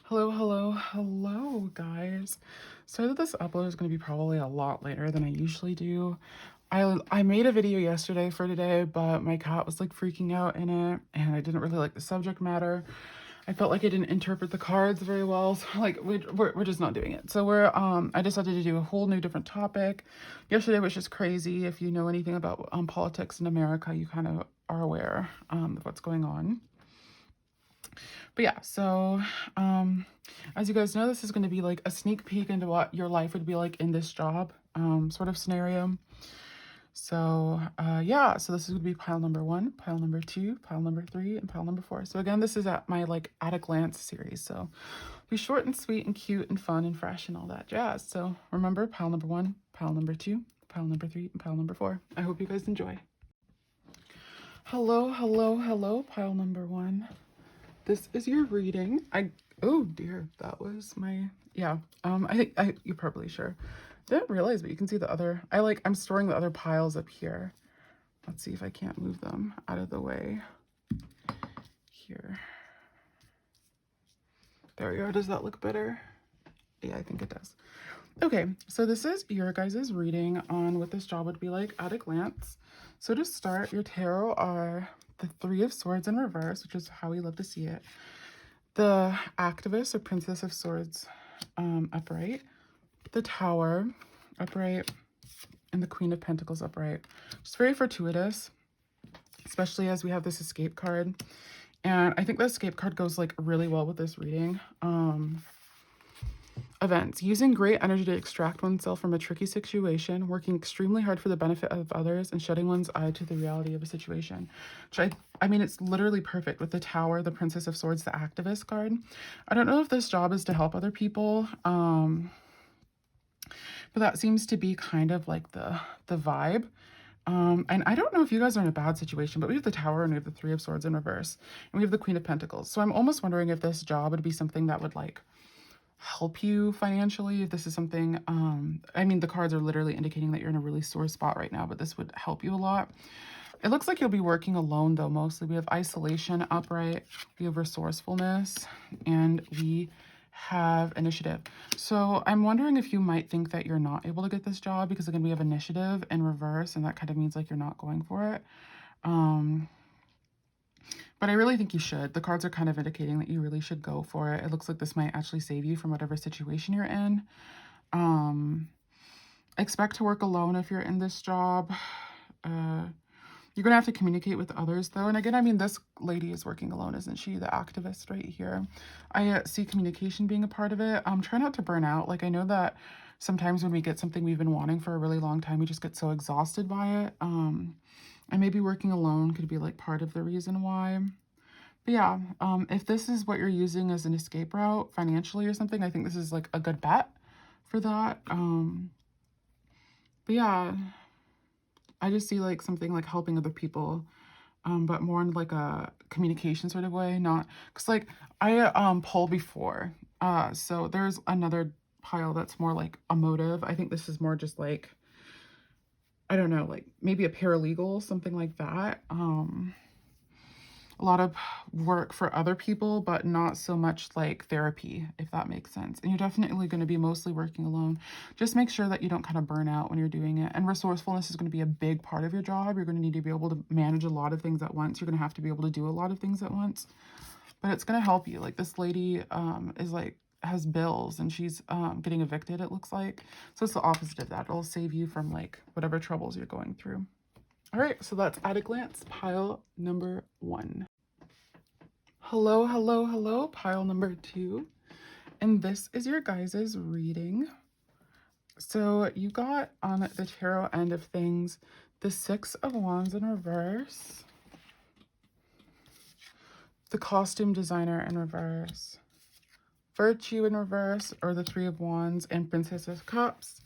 Hello, guys. So this upload is going to be probably a lot later than I usually do. I made a video yesterday for today, but my cat was like freaking out in it, and I didn't really like the subject matter. I felt like I didn't interpret the cards very well, so like we're just not doing it. So I decided to do a whole new different topic. Yesterday was just crazy. If you know anything about politics in America, you kind of are aware of what's going on. But yeah, so as you guys know, this is going to be like a sneak peek into what your life would be like in this job sort of scenario. So yeah, so this is going to be pile number 1, pile number 2, pile number 3, and pile number 4. So again, this is at my like at a glance series. So be short and sweet and cute and fun and fresh and all that jazz. So remember, pile number 1, pile number 2, pile number 3, and pile number 4. I hope you guys enjoy. Hello, pile number 1. This is your reading. Oh dear, that was my, yeah. You're probably sure. Didn't realize, but you can see the other, I'm storing the other piles up here. Let's see if I can't move them out of the way here. There we go. Does that look better? Yeah, I think it does. Okay, so this is your guys' reading on what this job would be like at a glance. So to start, your tarot are the 3 of Swords in reverse, which is how we love to see it. The Activist or Princess of Swords upright. The Tower upright. And the Queen of Pentacles upright. It's very fortuitous, especially as we have this escape card. And I think the escape card goes like really well with this reading. Events. Using great energy to extract oneself from a tricky situation, working extremely hard for the benefit of others, and shutting one's eye to the reality of a situation. Which I mean, it's literally perfect with the Tower, the Princess of Swords, the Activist card. I don't know if this job is to help other people, but that seems to be kind of like the vibe. And I don't know if you guys are in a bad situation, but we have the Tower and we have the 3 of Swords in reverse, and we have the Queen of Pentacles. So I'm almost wondering if this job would be something that would like help you financially, if this is something, I mean, the cards are literally indicating that you're in a really sore spot right now, but this would help you a lot. It looks like you'll be working alone though, mostly. We have isolation upright, we have resourcefulness, and we have initiative. So I'm wondering if you might think that you're not able to get this job because again, we have initiative in reverse, and that kind of means like you're not going for it. But I really think you should. The cards are kind of indicating that you really should go for it. It looks like this might actually save you from whatever situation you're in. Expect to work alone if you're in this job. You're going to have to communicate with others, though. And again, I mean, this lady is working alone, isn't she? The activist right here. I see communication being a part of it. Try not to burn out. Like, I know that sometimes when we get something we've been wanting for a really long time, we just get so exhausted by it. And maybe working alone could be like part of the reason why. But yeah, if this is what you're using as an escape route financially or something, I think this is like a good bet for that. But yeah, I just see like something like helping other people, but more in like a communication sort of way, not because like I pulled before. So there's another pile that's more like emotive. I think this is more just like, I don't know, like maybe a paralegal, something like that. A lot of work for other people, but not so much like therapy, if that makes sense. And you're definitely going to be mostly working alone. Just make sure that you don't kind of burn out when you're doing it. And resourcefulness is going to be a big part of your job. You're going to need to be able to manage a lot of things at once. You're going to have to be able to do a lot of things at once. But it's going to help you. Like this lady is like, has bills and she's getting evicted, it looks like. So it's the opposite of that. It'll save you from like whatever troubles you're going through. All right, so that's at a glance, pile number 1. Hello, pile number 2. And this is your guys' reading. So you got on the tarot end of things, the 6 of Wands in reverse, the costume designer in reverse, Virtue in reverse, or the 3 of Wands, and Princess of Cups,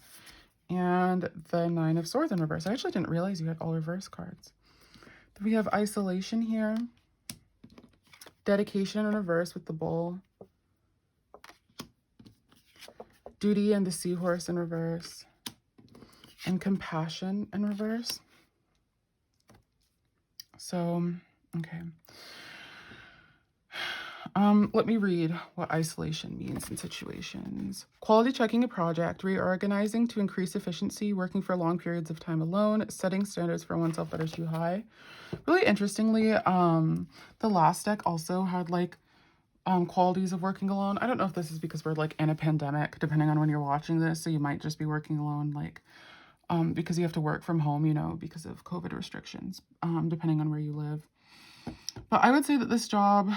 and the 9 of Swords in reverse. I actually didn't realize you had all reverse cards. We have isolation here, dedication in reverse with the bull, duty and the seahorse in reverse, and compassion in reverse. So, okay. Let me read what isolation means in situations. Quality checking a project, reorganizing to increase efficiency, working for long periods of time alone, setting standards for oneself that are too high. Really interestingly, the last deck also had like qualities of working alone. I don't know if this is because we're like in a pandemic, depending on when you're watching this, so you might just be working alone, like because you have to work from home, you know, because of COVID restrictions, depending on where you live. But I would say that this job,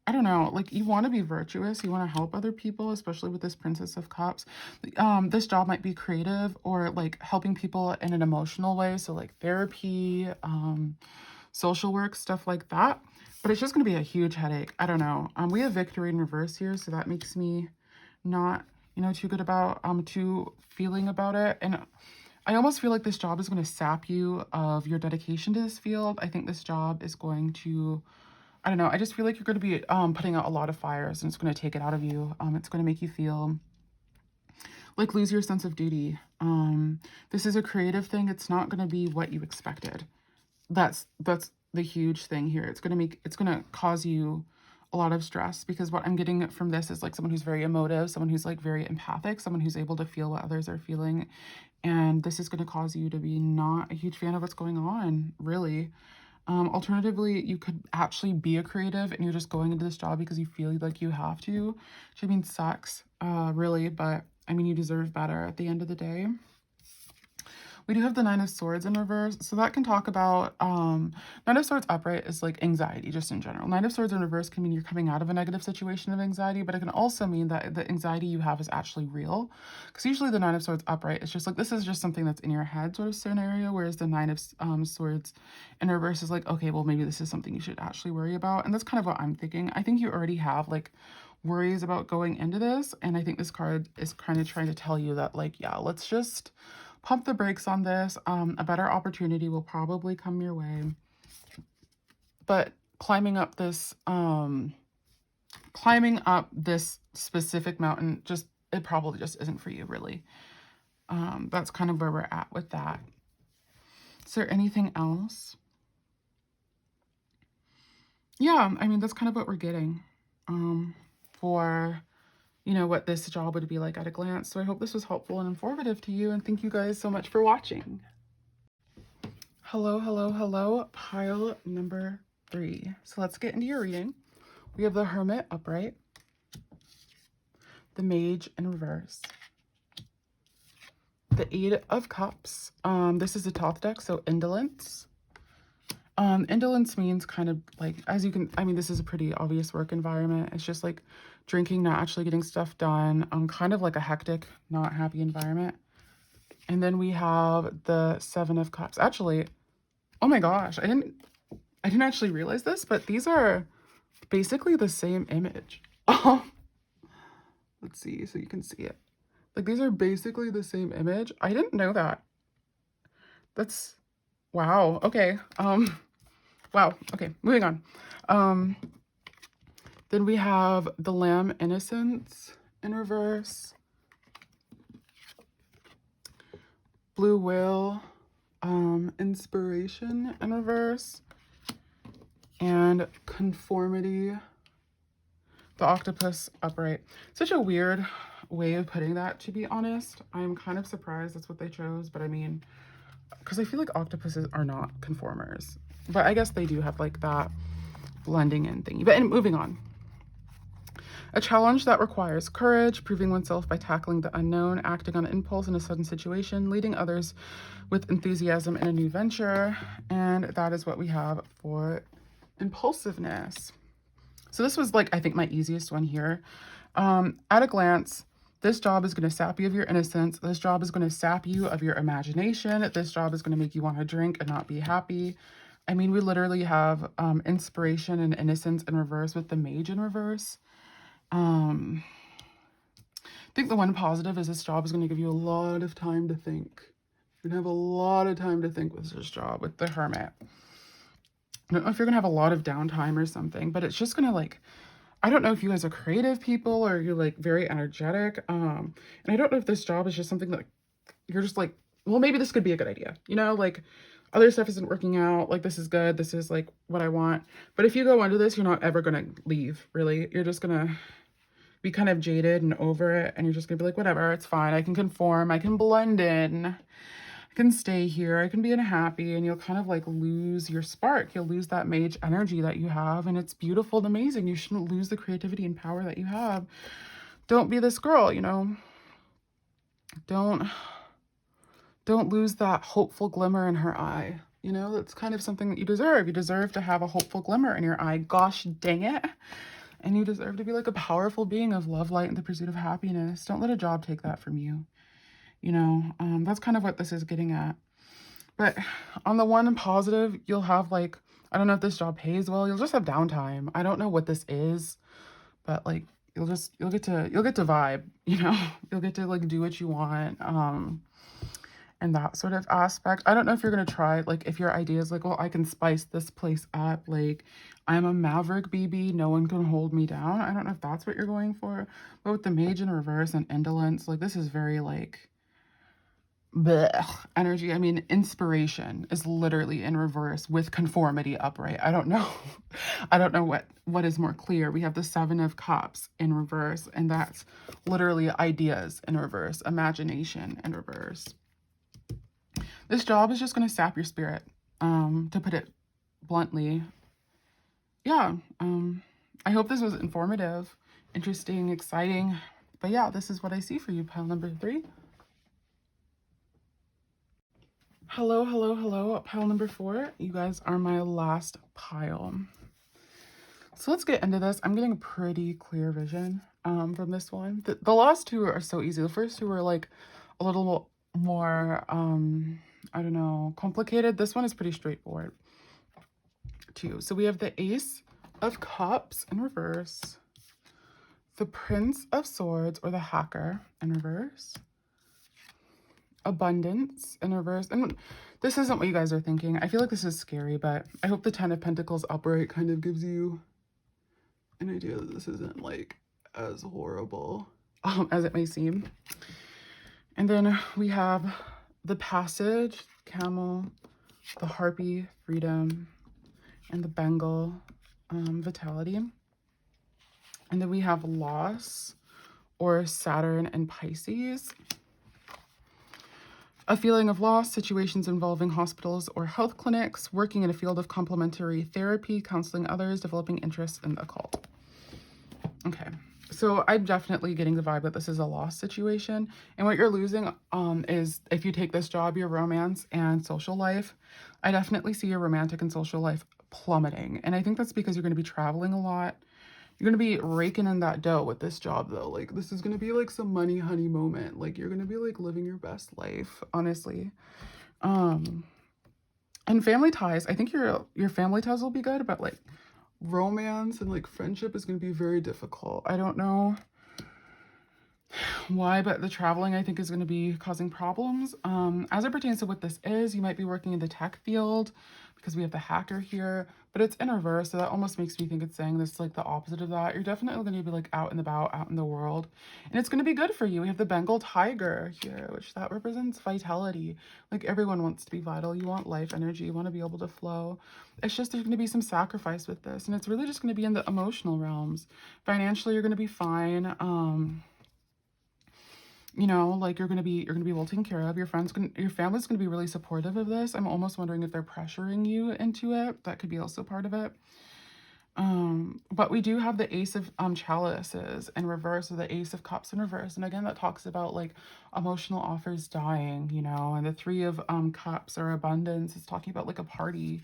I don't know, like you want to be virtuous, you want to help other people, especially with this Princess of Cups. This job might be creative or like helping people in an emotional way, so like therapy, social work, stuff like that. But it's just going to be a huge headache. I don't know. We have victory in reverse here, so that makes me not, you know, too good about too feeling about it. And I almost feel like this job is going to sap you of your dedication to this field. I think this job is going to, I don't know, I just feel like you're going to be putting out a lot of fires, and it's going to take it out of you. It's going to make you feel like lose your sense of duty. This is a creative thing. It's not going to be what you expected. That's the huge thing here. It's going to cause you a lot of stress, because what I'm getting from this is like someone who's very emotive, someone who's like very empathic, someone who's able to feel what others are feeling. And this is going to cause you to be not a huge fan of what's going on, really. Alternatively, you could actually be a creative and you're just going into this job because you feel like you have to, which I mean sucks, really, but I mean, you deserve better at the end of the day. We do have the Nine of Swords in reverse, so that can talk about, Nine of Swords upright is like anxiety, just in general. Nine of Swords in reverse can mean you're coming out of a negative situation of anxiety, but it can also mean that the anxiety you have is actually real. Because usually the Nine of Swords upright is just like, this is just something that's in your head sort of scenario, whereas the Nine of Swords in reverse is like, okay, well, maybe this is something you should actually worry about. And that's kind of what I'm thinking. I think you already have like worries about going into this, and I think this card is kind of trying to tell you that, like, yeah, let's just pump the brakes on this. A better opportunity will probably come your way. But climbing up this specific mountain, it probably just isn't for you, really. That's kind of where we're at with that. Is there anything else? Yeah, I mean, that's kind of what we're getting for, you know, what this job would be like at a glance. So I hope this was helpful and informative to you, and thank you guys so much for watching. Hello, pile number 3. So let's get into your reading. We have the Hermit upright, the Mage in reverse, the 8 of Cups. This is a Thoth deck, so indolence. Indolence means kind of like, as you can, I mean, this is a pretty obvious work environment. It's just like drinking, not actually getting stuff done. Kind of like a hectic, not happy environment. And then we have the 7 of Cups. Actually, oh my gosh, I didn't actually realize this, but these are basically the same image. Let's see, so you can see it. Like, these are basically the same image. I didn't know that. That's, wow, okay. Wow, okay, moving on. Then we have the Lamb Innocence in reverse, Blue Whale Inspiration in reverse, and Conformity, the Octopus upright. Such a weird way of putting that, to be honest. I'm kind of surprised that's what they chose, but I mean, because I feel like octopuses are not conformers, but I guess they do have like that blending in thingy. But moving on. A challenge that requires courage, proving oneself by tackling the unknown, acting on impulse in a sudden situation, leading others with enthusiasm in a new venture. And that is what we have for impulsiveness. So this was like, I think, my easiest one here. At a glance, this job is going to sap you of your innocence. This job is going to sap you of your imagination. This job is going to make you want to drink and not be happy. I mean, we literally have inspiration and innocence in reverse with the Mage in reverse. I think the one positive is this job is going to give you a lot of time to think. You're going to have a lot of time to think with this job, with the Hermit. I don't know if you're going to have a lot of downtime or something, but it's just going to, like, I don't know if you guys are creative people or you're like very energetic. And I don't know if this job is just something that you're just like, well, maybe this could be a good idea. You know, like, other stuff isn't working out. Like, this is good. This is like what I want. But if you go into this, you're not ever going to leave, really. You're just going to be kind of jaded and over it. And you're just going to be like, whatever, it's fine. I can conform. I can blend in. I can stay here. I can be unhappy. And you'll kind of like lose your spark. You'll lose that mage energy that you have. And it's beautiful and amazing. You shouldn't lose the creativity and power that you have. Don't be this girl, you know. Don't lose that hopeful glimmer in her eye. You know, that's kind of something that you deserve. You deserve to have a hopeful glimmer in your eye. Gosh dang it. And you deserve to be like a powerful being of love, light, and the pursuit of happiness. Don't let a job take that from you. You know, that's kind of what this is getting at. But on the one positive, you'll have like, I don't know if this job pays well. You'll just have downtime. I don't know what this is, but like, you'll get to vibe, you know. You'll get to like do what you want. And that sort of aspect. I don't know if you're going to try, like, if your idea is like, well, I can spice this place up. Like, I'm a maverick BB. No one can hold me down. I don't know if that's what you're going for. But with the mage in reverse and indolence, like, this is very, like, bleh energy. I mean, inspiration is literally in reverse with conformity upright. I don't know. I don't know what is more clear. We have the 7 of Cups in reverse, and that's literally ideas in reverse, imagination in reverse. This job is just going to sap your spirit, to put it bluntly. Yeah, I hope this was informative, interesting, exciting. But yeah, this is what I see for you, pile number 3. Hello, hello, hello, pile number 4. You guys are my last pile. So let's get into this. I'm getting a pretty clear vision from this one. The last 2 are so easy. The first 2 are like a little more I don't know, complicated. This one is pretty straightforward too. So we have the Ace of Cups in reverse, the Prince of Swords or the Hacker in reverse, Abundance in reverse. And this isn't what you guys are thinking. I feel like this is scary, but I hope the 10 of Pentacles upright kind of gives you an idea that this isn't like as horrible as it may seem. And then we have the Passage, Camel, the Harpy, Freedom, and the Bengal, Vitality. And then we have Loss, or Saturn and Pisces. A feeling of loss, situations involving hospitals or health clinics, working in a field of complementary therapy, counseling others, developing interests in the occult. Okay. So I'm definitely getting the vibe that this is a loss situation. And what you're losing is, if you take this job, your romance and social life. I definitely see your romantic and social life plummeting. And I think that's because you're going to be traveling a lot. You're going to be raking in that dough with this job, though. Like, this is going to be like some money honey moment. Like, you're going to be like living your best life, honestly. And family ties, I think your family ties will be good, but like romance and like friendship is going to be very difficult. I don't know why, but the traveling I think is going to be causing problems. As it pertains to what this is, you might be working in the tech field because we have the Hacker here, but it's in reverse, so that almost makes me think it's saying this like the opposite of that. You're definitely going to be like out and about, out in the world, and it's going to be good for you. We have the Bengal Tiger here, which that represents vitality. Like, everyone wants to be vital. You want life energy. You want to be able to flow. It's just there's going to be some sacrifice with this, and it's really just going to be in the emotional realms. Financially, you're going to be fine. You know, like you're gonna be well taken care of. Your family's gonna be really supportive of this. I'm almost wondering if they're pressuring you into it. That could be also part of it. But we do have the Ace of Chalices in reverse, or the Ace of Cups in reverse, and again that talks about like emotional offers dying, you know. And the 3 of Cups, or abundance, is talking about like a party,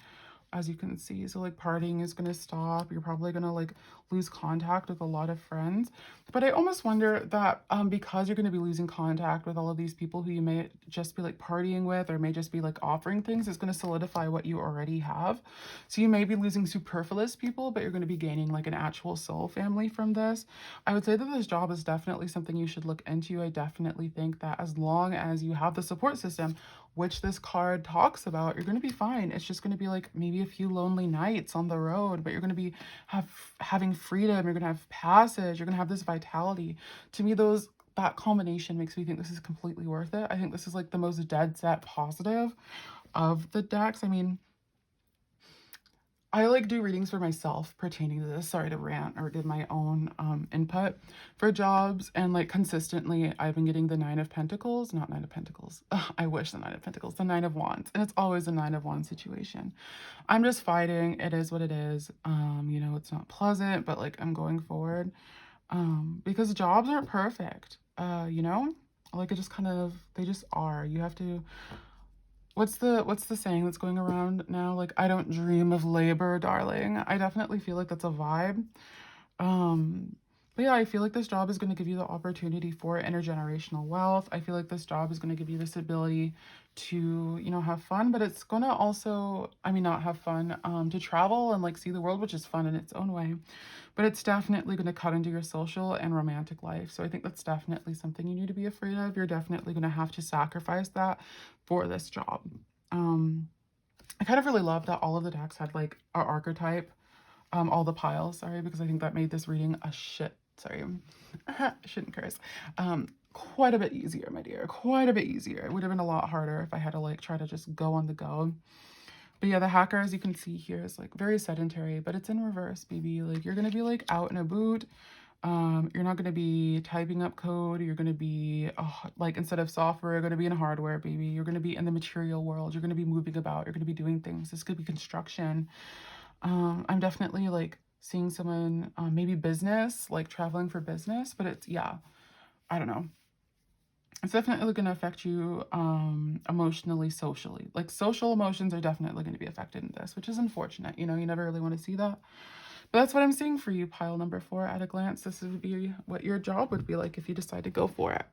as you can see. So like partying is going to stop. You're probably going to like lose contact with a lot of friends. But I almost wonder that because you're going to be losing contact with all of these people who you may just be like partying with, or may just be like offering things, it's going to solidify what you already have. So you may be losing superfluous people, but you're going to be gaining like an actual soul family from this. I would say that this job is definitely something you should look into. I definitely think that as long as you have the support system, which this card talks about, you're going to be fine. It's just going to be like maybe a few lonely nights on the road, but you're going to be having freedom. You're going to have passage. You're going to have this vitality. To me, that combination makes me think this is completely worth it. I think this is like the most dead set positive. of the decks. I mean, I like do readings for myself pertaining to this. Sorry to rant or give my own input for jobs. And like consistently, I've been getting the Nine of Pentacles, not Nine of Pentacles. Ugh, I wish the Nine of Pentacles, the Nine of Wands. And it's always a Nine of Wands situation. I'm just fighting. It is what it is. You know, it's not pleasant, but like I'm going forward because jobs aren't perfect. You know, like it just kind of, they just are. You have to, what's the saying that's going around now? Like, I don't dream of labor, darling. I definitely feel like that's a vibe. Um, but yeah, I feel like this job is going to give you the opportunity for intergenerational wealth. I feel like this job is going to give you this ability to, you know, have fun, but it's going to also, I mean, not have fun, to travel and like see the world, which is fun in its own way. But it's definitely going to cut into your social and romantic life. So I think that's definitely something you need to be afraid of. You're definitely going to have to sacrifice that for this job. I kind of really love that all of the decks had like our archetype, all the piles, sorry, because I think that made this reading a sorry, I shouldn't curse, quite a bit easier, my dear, quite a bit easier. It would have been a lot harder if I had to like try to just go on the go. But yeah, the hacker, as you can see here, is like very sedentary, but it's in reverse, baby. Like you're gonna be like out in a boot. You're not gonna be typing up code. You're gonna be like instead of software, you're gonna be in hardware, baby. You're gonna be in the material world. You're gonna be moving about. You're gonna be doing things. This could be construction. I'm definitely like seeing someone, maybe business, like traveling for business, but it's, yeah, I don't know. It's definitely going to affect you emotionally, socially. Like social emotions are definitely going to be affected in this, which is unfortunate. You know, you never really want to see that. But that's what I'm seeing for you, pile number 4 at a glance. This would be what your job would be like if you decide to go for it.